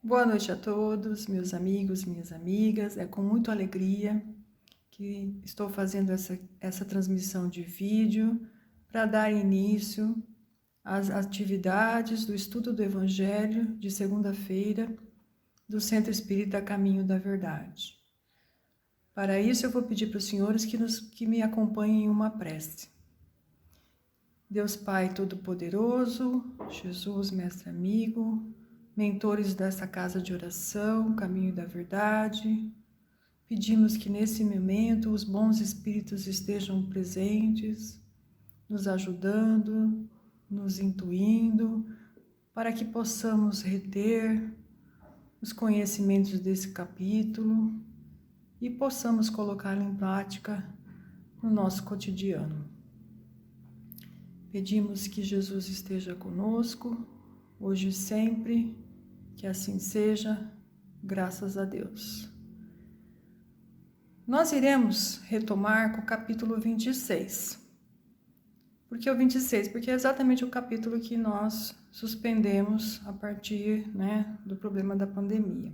Boa noite a todos, meus amigos, minhas amigas. É com muita alegria que estou fazendo essa transmissão de vídeo para dar início às atividades do estudo do Evangelho de segunda-feira do Centro Espírita Caminho da Verdade. Para isso, eu vou pedir para os senhores que me acompanhem em uma prece. Deus Pai Todo-Poderoso, Jesus Mestre Amigo, mentores dessa casa de oração, Caminho da Verdade, pedimos que nesse momento os bons espíritos estejam presentes, nos ajudando, nos intuindo, para que possamos reter os conhecimentos desse capítulo e possamos colocá-lo em prática no nosso cotidiano. Pedimos que Jesus esteja conosco, hoje e sempre, que assim seja, graças a Deus. Nós iremos retomar com o capítulo 26. Por que o 26? Porque é exatamente o capítulo que nós suspendemos a partir do problema da pandemia.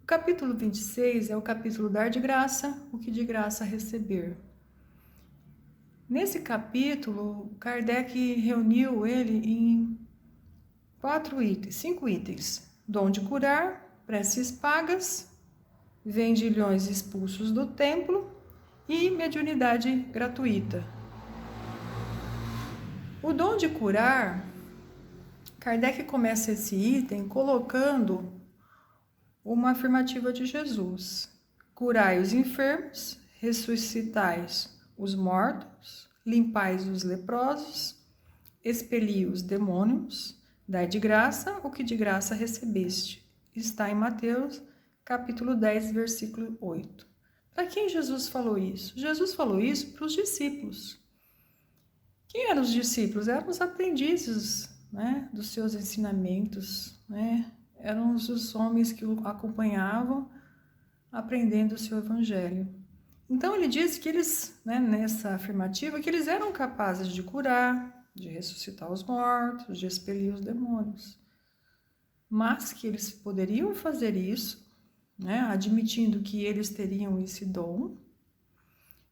O capítulo 26 é o capítulo dar de graça, o que de graça receber. Nesse capítulo, Kardec reuniu ele em 5 itens. Dom de curar, preces pagas, vendilhões expulsos do templo e mediunidade gratuita. O dom de curar, Kardec começa esse item colocando uma afirmativa de Jesus. Curai os enfermos, ressuscitais os mortos, limpais os leprosos, expeli os demônios, dai de graça o que de graça recebeste. Está em Mateus, capítulo 10, versículo 8. Para quem Jesus falou isso? Jesus falou isso para os discípulos. Quem eram os discípulos? Eram os aprendizes dos seus ensinamentos. Eram os homens que o acompanhavam aprendendo o seu evangelho. Então ele diz que eles, nessa afirmativa, que eles eram capazes de curar, de ressuscitar os mortos, de expelir os demônios. Mas que eles poderiam fazer isso, admitindo que eles teriam esse dom,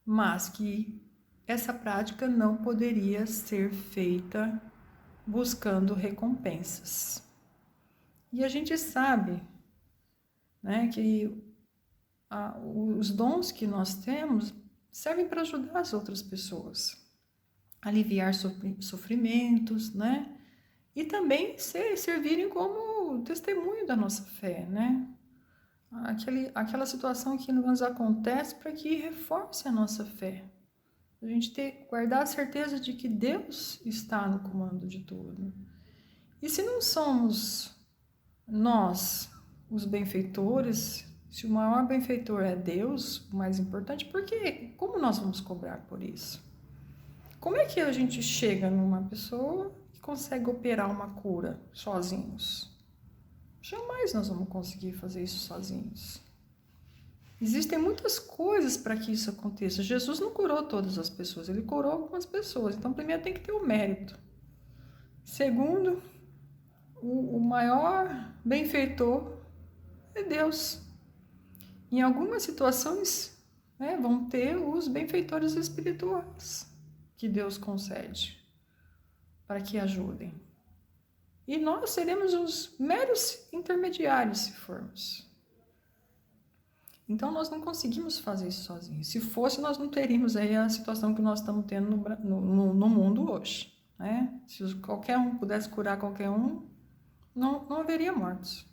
mas que essa prática não poderia ser feita buscando recompensas. E a gente sabe que os dons que nós temos servem para ajudar as outras pessoas, aliviar sofrimentos, e também servirem como testemunho da nossa fé, aquela situação que nos acontece para que reforce a nossa fé. A gente guardar a certeza de que Deus está no comando de tudo. E se não somos nós os benfeitores, se o maior benfeitor é Deus, o mais importante, como nós vamos cobrar por isso? Como é que a gente chega numa pessoa que consegue operar uma cura sozinhos? Jamais nós vamos conseguir fazer isso sozinhos. Existem muitas coisas para que isso aconteça. Jesus não curou todas as pessoas, ele curou algumas pessoas. Então, primeiro tem que ter o mérito. Segundo, o maior benfeitor é Deus. Em algumas situações, vão ter os benfeitores espirituais que Deus concede para que ajudem. E nós seremos os meros intermediários se formos. Então, nós não conseguimos fazer isso sozinhos. Se fosse, nós não teríamos aí a situação que nós estamos tendo no mundo hoje. Se qualquer um pudesse curar qualquer um, não haveria mortos.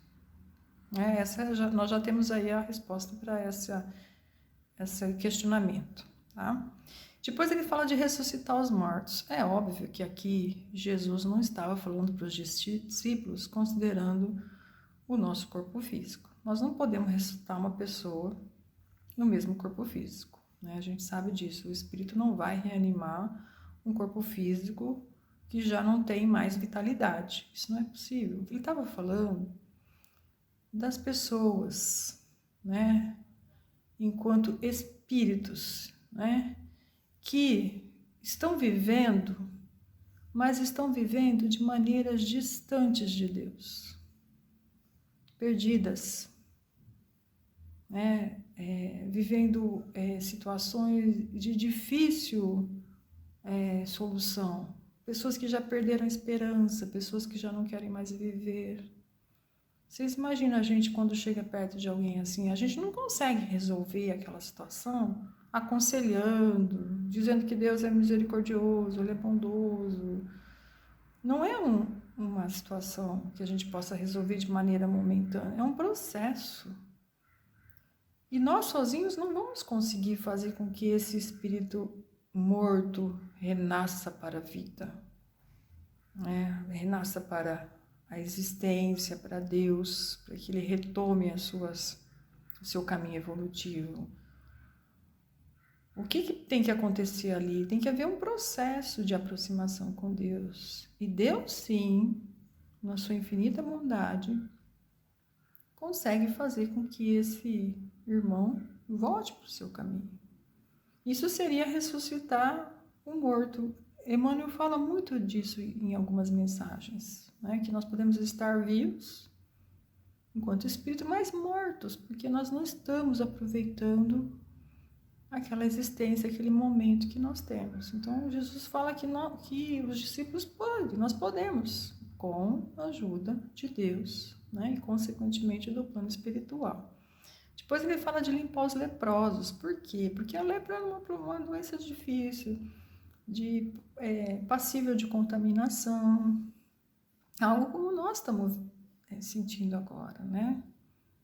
Nós já temos aí a resposta para esse questionamento. Tá? Depois ele fala de ressuscitar os mortos. É óbvio que aqui Jesus não estava falando para os discípulos considerando o nosso corpo físico. Nós não podemos ressuscitar uma pessoa no mesmo corpo físico. A gente sabe disso. O espírito não vai reanimar um corpo físico que já não tem mais vitalidade. Isso não é possível. Ele estava falando das pessoas, enquanto espíritos, que estão vivendo, mas estão vivendo de maneiras distantes de Deus. perdidas, né? Vivendo situações de difícil solução. Pessoas que já perderam a esperança, pessoas que já não querem mais viver. Vocês imaginam a gente quando chega perto de alguém assim, a gente não consegue resolver aquela situação aconselhando, dizendo que Deus é misericordioso, Ele é bondoso. Não é uma situação que a gente possa resolver de maneira momentânea, é um processo. E nós sozinhos não vamos conseguir fazer com que esse espírito morto renasça para a vida, renasça para a existência, para Deus, para que ele retome o seu caminho evolutivo. O que tem que acontecer ali? Tem que haver um processo de aproximação com Deus. E Deus, sim, na sua infinita bondade, consegue fazer com que esse irmão volte para o seu caminho. Isso seria ressuscitar o morto. Emmanuel fala muito disso em algumas mensagens, né? Que nós podemos estar vivos enquanto espírito, mas mortos, porque nós não estamos aproveitando aquela existência, aquele momento que nós temos. Então, Jesus fala que os discípulos podem, nós podemos, com a ajuda de Deus, né? E, consequentemente, do plano espiritual. Depois ele fala de limpar os leprosos. Por quê? Porque a lepra é uma doença difícil, passível de contaminação, algo como nós estamos sentindo agora, né?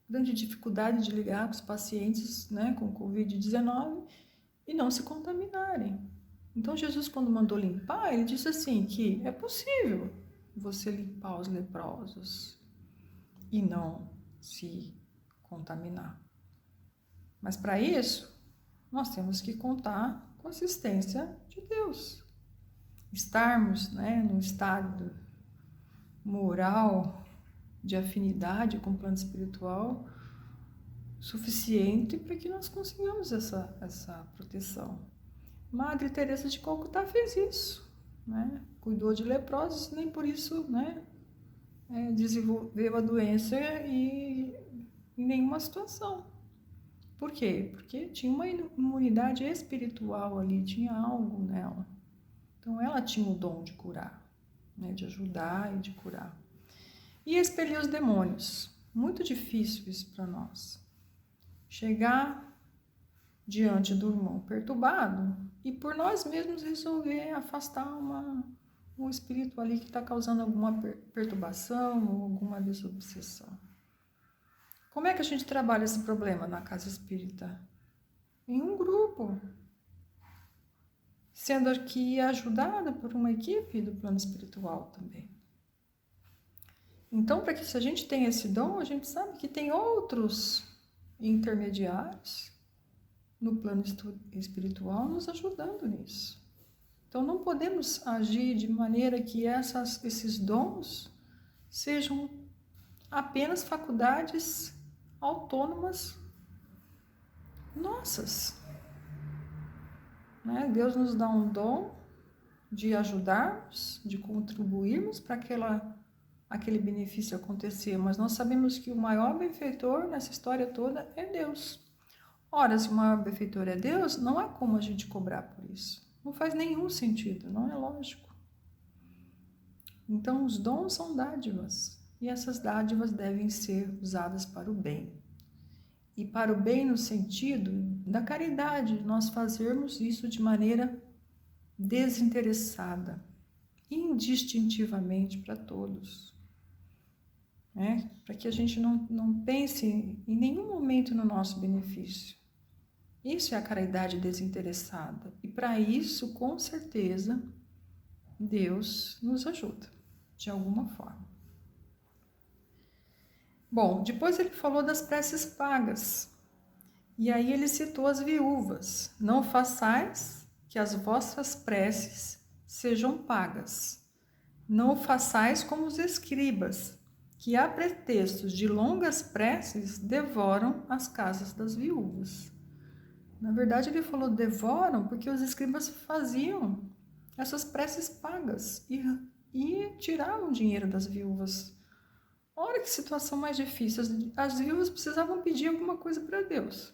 Grande dificuldade de lidar com os pacientes, né, com Covid-19 e não se contaminarem. Então, Jesus, quando mandou limpar, ele disse assim, que é possível você limpar os leprosos e não se contaminar. Mas para isso, nós temos que contar com a assistência de Deus. Estarmos, né, num estado moral de afinidade com o plano espiritual suficiente para que nós consigamos essa proteção. Madre Teresa de Calcutá fez isso, né? Cuidou de leprosos, nem por isso, né, desenvolveu a doença e em nenhuma situação. Por quê? Porque tinha uma imunidade espiritual ali, tinha algo nela. Então ela tinha o dom de curar, né, de ajudar e de curar. E expelir os demônios. Muito difícil isso para nós. Chegar diante do irmão perturbado e por nós mesmos resolver afastar um espírito ali que está causando alguma perturbação ou alguma desobsessão. Como é que a gente trabalha esse problema na casa espírita? Em um grupo, sendo aqui ajudada por uma equipe do plano espiritual também. Então, para que se a gente tem esse dom, a gente sabe que tem outros intermediários no plano espiritual nos ajudando nisso. Então, não podemos agir de maneira que esses dons sejam apenas faculdades autônomas nossas. Né? Deus nos dá um dom de ajudarmos, de contribuirmos para aquele benefício acontecer, mas nós sabemos que o maior benfeitor nessa história toda é Deus. Ora, se o maior benfeitor é Deus, não há como a gente cobrar por isso. Não faz nenhum sentido, não é lógico. Então, os dons são dádivas, e essas dádivas devem ser usadas para o bem. E para o bem no sentido da caridade, nós fazermos isso de maneira desinteressada, indistintivamente para todos. Para que a gente não pense em nenhum momento no nosso benefício. Isso é a caridade desinteressada. E para isso, com certeza, Deus nos ajuda, de alguma forma. Bom, depois ele falou das preces pagas. E aí ele citou as viúvas. Não façais que as vossas preces sejam pagas. Não façais como os escribas, que a pretextos de longas preces devoram as casas das viúvas. Na verdade, ele falou devoram porque os escribas faziam essas preces pagas e tiravam dinheiro das viúvas. hora que situação mais difícil, as viúvas precisavam pedir alguma coisa para Deus.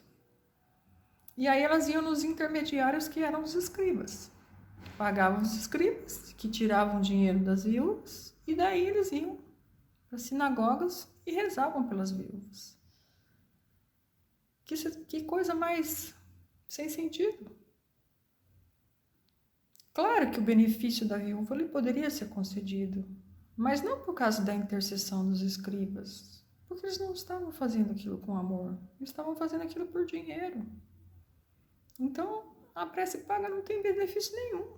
E aí elas iam nos intermediários que eram os escribas. Pagavam os escribas, que tiravam dinheiro das viúvas, e daí eles iam para as sinagogas e rezavam pelas viúvas. Que coisa mais sem sentido. Claro que o benefício da viúva lhe poderia ser concedido, mas não por causa da intercessão dos escribas, porque eles não estavam fazendo aquilo com amor, eles estavam fazendo aquilo por dinheiro. Então, a prece paga não tem benefício nenhum.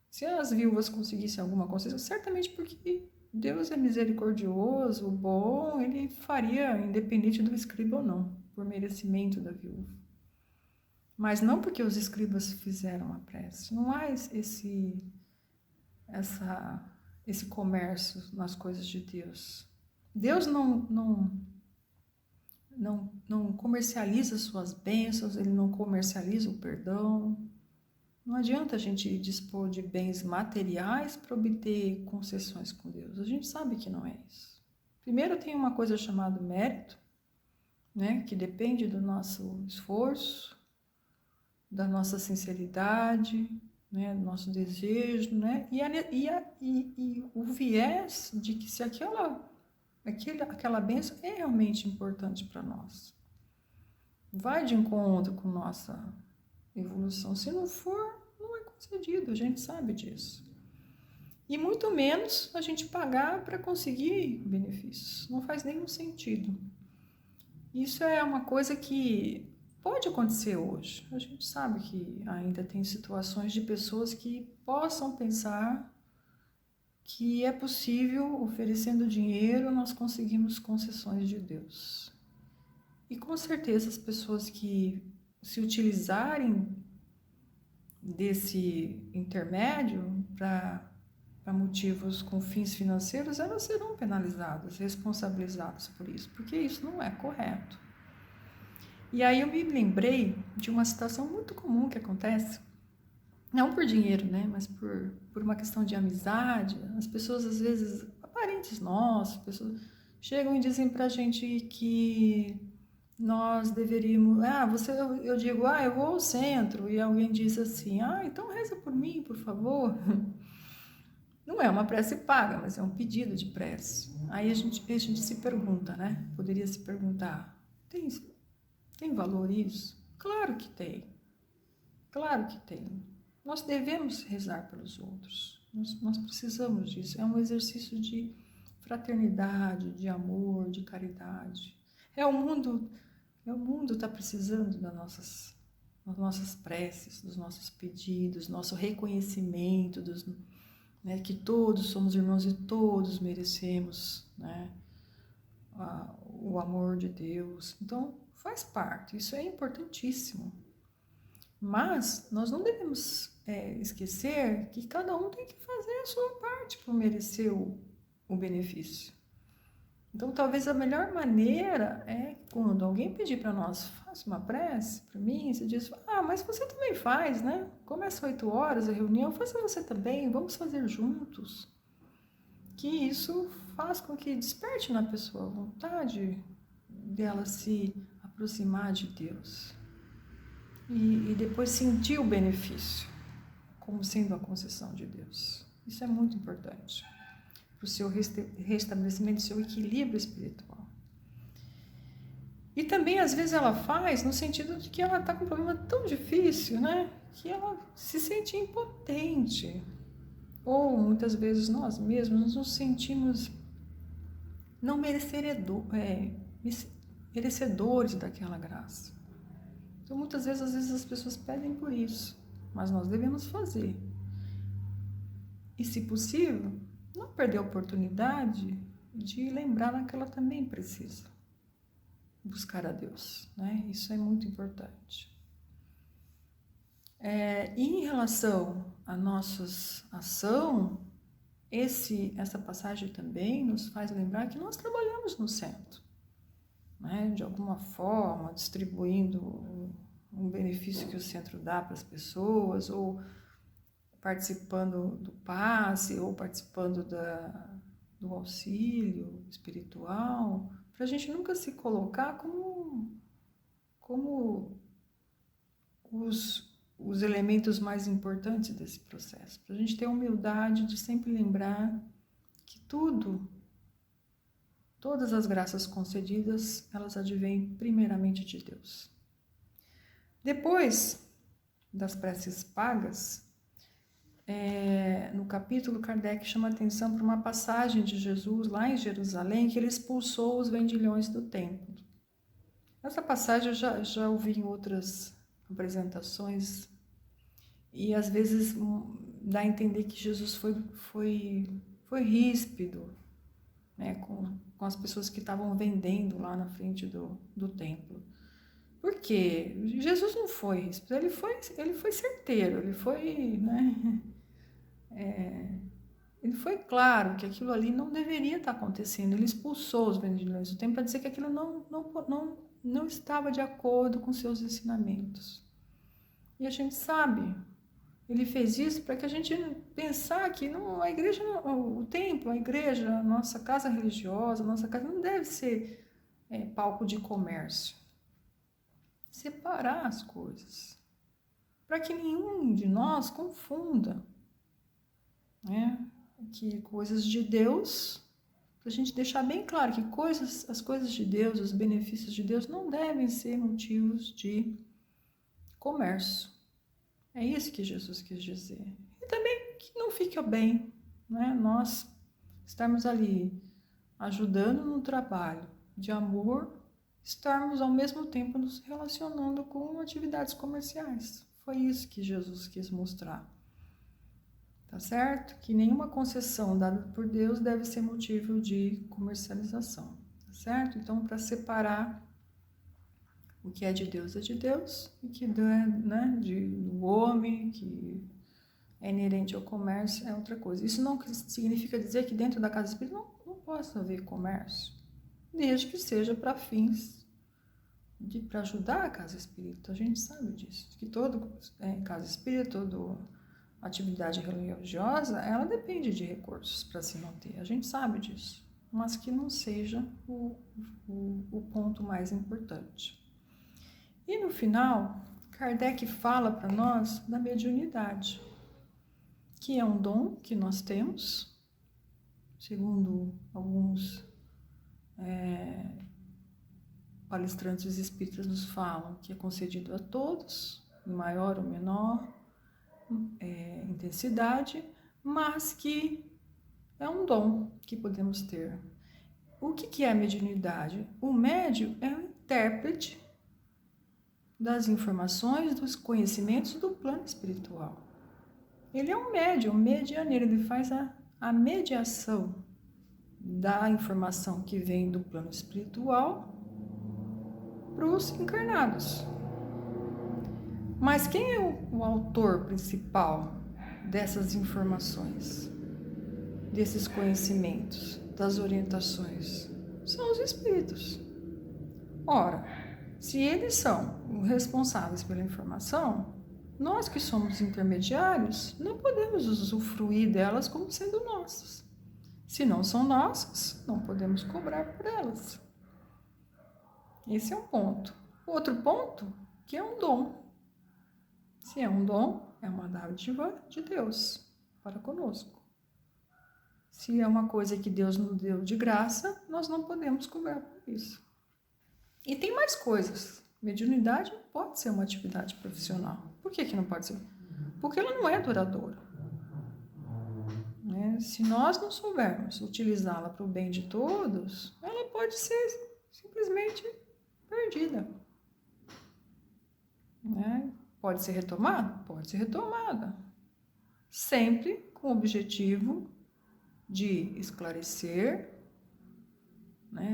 Se as viúvas conseguissem alguma concessão, certamente porque Deus é misericordioso, bom, ele faria, independente do escriba ou não, por merecimento da viúva. Mas não porque os escribas fizeram a prece. Não há esse comércio nas coisas de Deus. Deus não comercializa suas bênçãos, ele não comercializa o perdão. Não adianta a gente dispor de bens materiais para obter concessões com Deus. A gente sabe que não é isso. Primeiro tem uma coisa chamada mérito, né, que depende do nosso esforço, da nossa sinceridade, né, do nosso desejo, né, e o viés de que se aquela bênção é realmente importante para nós. Vai de encontro com nossa evolução. Se não for, não é concedido, a gente sabe disso. E muito menos a gente pagar para conseguir benefícios. Não faz nenhum sentido. Isso é uma coisa que pode acontecer hoje. A gente sabe que ainda tem situações de pessoas que possam pensar que é possível, oferecendo dinheiro, nós conseguimos concessões de Deus. E com certeza as pessoas que se utilizarem desse intermédio para motivos com fins financeiros, elas serão penalizadas, responsabilizadas por isso, porque isso não é correto. E aí eu me lembrei de uma situação muito comum que acontece, não por dinheiro, né, mas por uma questão de amizade. As pessoas, às vezes, parentes nossos, pessoas chegam e dizem pra gente que nós deveríamos... eu digo, eu vou ao centro, e alguém diz assim, então reza por mim, por favor. Não é uma prece paga, mas é um pedido de prece. Aí a gente se pergunta, né? Poderia se perguntar, tem valor isso? Claro que tem. Claro que tem. Nós devemos rezar pelos outros. Nós precisamos disso. É um exercício de fraternidade, de amor, de caridade. O mundo está precisando das nossas preces, dos nossos pedidos, nosso reconhecimento, né, que todos somos irmãos e todos merecemos, né, o amor de Deus. Então, faz parte, isso é importantíssimo. Mas nós não devemos esquecer que cada um tem que fazer a sua parte para merecer o benefício. Então, talvez a melhor maneira é quando alguém pedir para nós, faça uma prece para mim, você diz, mas você também faz, né? Começa 8 horas a reunião, faça você também, vamos fazer juntos. Que isso faz com que desperte na pessoa a vontade dela se aproximar de Deus. E depois sentir o benefício como sendo a concessão de Deus. Isso é muito importante para o seu restabelecimento, do seu equilíbrio espiritual. E também, às vezes, ela faz no sentido de que ela está com um problema tão difícil, né? Que ela se sente impotente. Ou, muitas vezes, nós mesmos nos sentimos não merecedores daquela graça. Então, muitas vezes, as pessoas pedem por isso, mas nós devemos fazer. E, se possível, não perder a oportunidade de lembrar que ela também precisa buscar a Deus, né? Isso é muito importante. E em relação à nossa ação, essa passagem também nos faz lembrar que nós trabalhamos no centro, né? De alguma forma, distribuindo um benefício que o centro dá para as pessoas, ou participando do passe, ou participando do auxílio espiritual, para a gente nunca se colocar como os elementos mais importantes desse processo. Para a gente ter a humildade de sempre lembrar que todas as graças concedidas, elas advêm primeiramente de Deus. Depois das preces pagas, no capítulo, Kardec chama atenção para uma passagem de Jesus lá em Jerusalém, que ele expulsou os vendilhões do templo. Essa passagem eu já ouvi em outras apresentações e às vezes dá a entender que Jesus foi ríspido, né, com as pessoas que estavam vendendo lá na frente do templo. Por quê? Jesus não foi ríspido, ele foi certeiro, ele foi, né, ele foi claro que aquilo ali não deveria estar acontecendo. Ele expulsou os vendilhões do templo para dizer que aquilo não estava de acordo com seus ensinamentos. E a gente sabe, ele fez isso para que a gente pensar que a igreja, o templo, a igreja, a nossa casa religiosa, a nossa casa não deve ser palco de comércio. Separar as coisas, para que nenhum de nós confunda, né? Que coisas de Deus, para a gente deixar bem claro que as coisas de Deus, os benefícios de Deus não devem ser motivos de comércio. É isso que Jesus quis dizer. E também que não fique bem, né? Nós estarmos ali ajudando no trabalho de amor, estarmos ao mesmo tempo nos relacionando com atividades comerciais. Foi isso que Jesus quis mostrar. Tá certo? Que nenhuma concessão dada por Deus deve ser motivo de comercialização. Tá certo? Então, para separar o que é de Deus e que é, né, do homem, que é inerente ao comércio, é outra coisa. Isso não significa dizer que dentro da casa espírita não possa haver comércio, desde que seja para fins para ajudar a casa espírita. A gente sabe disso, que toda casa espírita, toda atividade religiosa, ela depende de recursos para se manter. A gente sabe disso, mas que não seja o ponto mais importante. E no final, Kardec fala para nós da mediunidade, que é um dom que nós temos, segundo alguns palestrantes espíritas nos falam, que é concedido a todos, em maior ou menor intensidade, mas que é um dom que podemos ter. O que é a mediunidade? O médium é o intérprete das informações, dos conhecimentos do plano espiritual. Ele é um médium, medianeiro, ele faz a mediação da informação que vem do plano espiritual para os encarnados. Mas quem é o autor principal dessas informações, desses conhecimentos, das orientações? São os espíritos. Ora, se eles são responsáveis pela informação, nós que somos intermediários não podemos usufruir delas como sendo nossas. Se não são nossas, não podemos cobrar por elas. Esse é um ponto. Outro ponto, que é um dom. Se é um dom, é uma dádiva de Deus para conosco. Se é uma coisa que Deus nos deu de graça, nós não podemos cobrar por isso. E tem mais coisas. Mediunidade pode ser uma atividade profissional. Por que não pode ser? Porque ela não é duradoura. Se nós não soubermos utilizá-la para o bem de todos, ela pode ser simplesmente perdida. Pode ser retomada? Pode ser retomada. Sempre com o objetivo de esclarecer,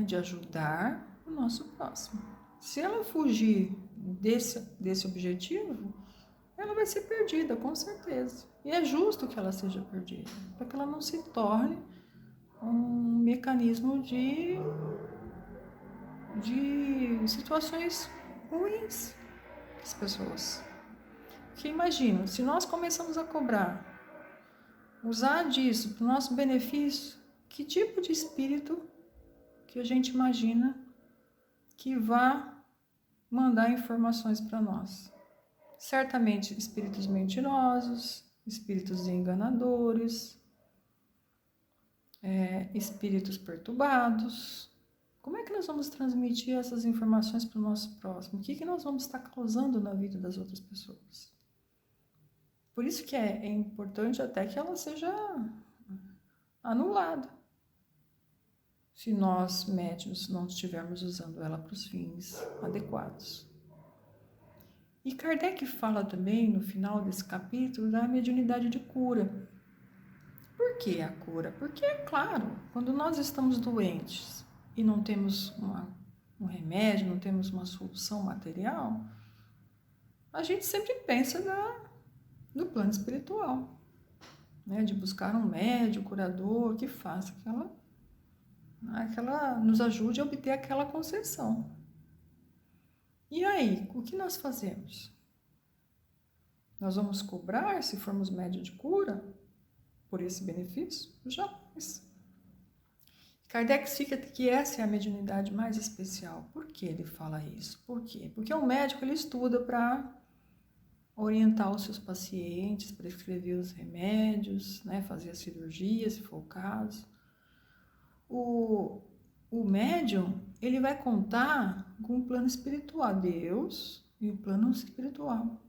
de ajudar o nosso próximo. Se ela fugir desse objetivo, ela vai ser perdida, com certeza. E é justo que ela seja perdida, para que ela não se torne um mecanismo de situações ruins para as pessoas. Porque imagina, se nós começamos a cobrar, usar disso para o nosso benefício, que tipo de espírito que a gente imagina que vá mandar informações para nós. Certamente espíritos mentirosos, espíritos enganadores, espíritos perturbados. Como é que nós vamos transmitir essas informações para o nosso próximo? O que nós vamos estar causando na vida das outras pessoas? Por isso que é importante até que ela seja anulada. Se nós, médiuns, não estivermos usando ela para os fins adequados. E Kardec fala também, no final desse capítulo, da mediunidade de cura. Por que a cura? Porque, é claro, quando nós estamos doentes e não temos um remédio, não temos uma solução material, a gente sempre pensa no plano espiritual, né? De buscar um médium, curador, que faça nos ajude a obter aquela concessão. E aí, o que nós fazemos? Nós vamos cobrar, se formos médium de cura, por esse benefício? Jamais. Kardec explica que essa é a mediunidade mais especial. Por que ele fala isso? Por quê? Porque o médico ele estuda para orientar os seus pacientes, prescrever os remédios, né, fazer a cirurgia, se for o caso. O médium, ele vai contar com o plano espiritual, Deus e o plano espiritual,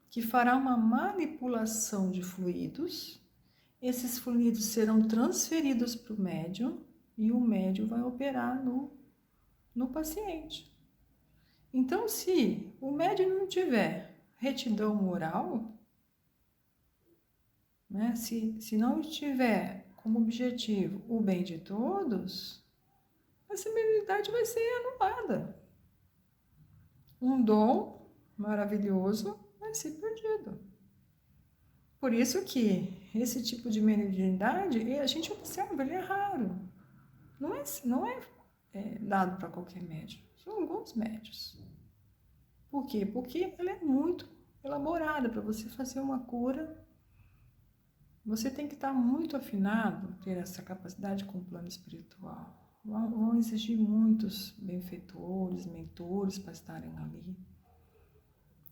que fará uma manipulação de fluidos. Esses fluidos serão transferidos para o médium e o médium vai operar no paciente. Então, se o médium não tiver retidão moral, né, se não tiver como objetivo o bem de todos, essa mediunidade vai ser anulada. Um dom maravilhoso vai ser perdido. Por isso que esse tipo de mediunidade, a gente observa, ele é raro. Não é dado para qualquer médium. São alguns médios. Por quê? Porque ela é muito elaborada. Para você fazer uma cura, você tem que estar muito afinado, ter essa capacidade com o plano espiritual. Vão exigir muitos benfeitores, mentores para estarem ali.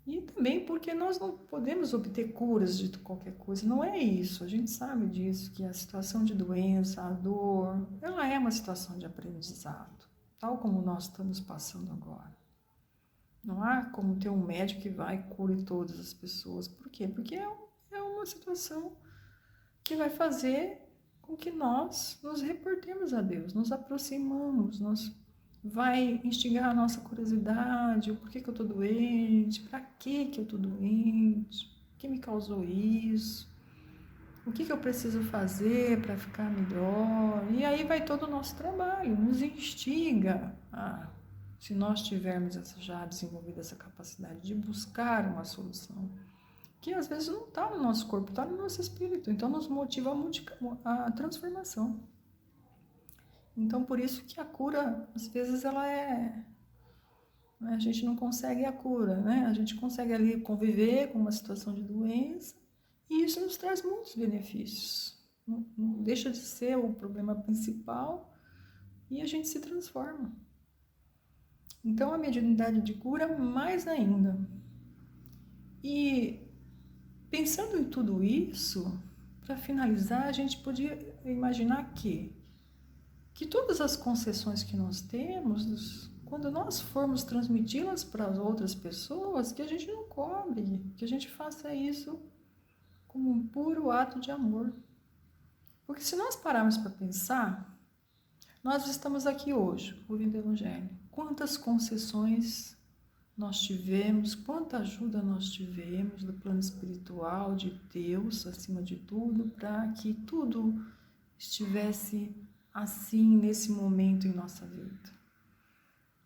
E também porque nós não podemos obter curas de qualquer coisa, não é isso, a gente sabe disso, que a situação de doença, a dor, ela é uma situação de aprendizado, tal como nós estamos passando agora. Não há como ter um médico que vai e cure todas as pessoas. Por quê? Porque é uma situação que vai fazer com que nós nos reportemos a Deus, nos aproximamos, vai instigar a nossa curiosidade, o porquê que eu estou doente, para que eu estou doente, o que me causou isso, o que eu preciso fazer para ficar melhor. E aí vai todo o nosso trabalho, nos instiga se nós tivermos já desenvolvido essa capacidade de buscar uma solução, que às vezes não está no nosso corpo, está no nosso espírito, então nos motiva a transformação. Então, por isso que a cura, às vezes, a gente não consegue a cura, né? A gente consegue ali conviver com uma situação de doença e isso nos traz muitos benefícios. Não deixa de ser o problema principal e a gente se transforma. Então, a mediunidade de cura, mais ainda. E pensando em tudo isso, para finalizar, a gente podia imaginar que todas as concessões que nós temos, quando nós formos transmiti-las para as outras pessoas, que a gente não cobre, que a gente faça isso como um puro ato de amor. Porque se nós pararmos para pensar, nós estamos aqui hoje, ouvindo o Evangelho. Quantas concessões nós tivemos, quanta ajuda nós tivemos do plano espiritual, de Deus, acima de tudo, para que tudo estivesse assim nesse momento em nossa vida.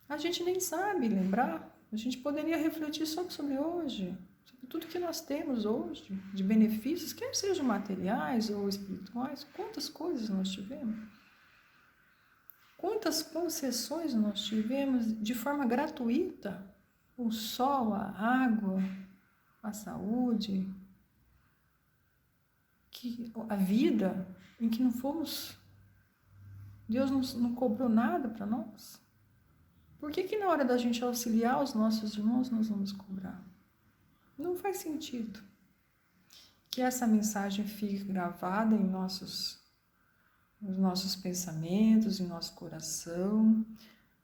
A gente nem sabe lembrar, a gente poderia refletir só sobre hoje, sobre tudo que nós temos hoje, de benefícios, quer sejam materiais ou espirituais, quantas coisas nós tivemos, quantas concessões nós tivemos de forma gratuita, o sol, a água, a saúde, a vida, em que não fomos Deus não cobrou nada para nós? Por que na hora da gente auxiliar os nossos irmãos nós vamos cobrar? Não faz sentido. Que essa mensagem fique gravada nos nossos pensamentos, em nosso coração,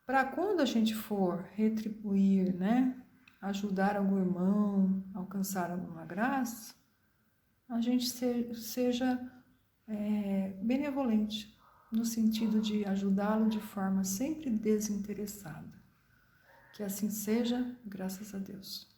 para quando a gente for retribuir, né, ajudar algum irmão, alcançar alguma graça, a gente seja benevolente, no sentido de ajudá-lo de forma sempre desinteressada. Que assim seja, graças a Deus.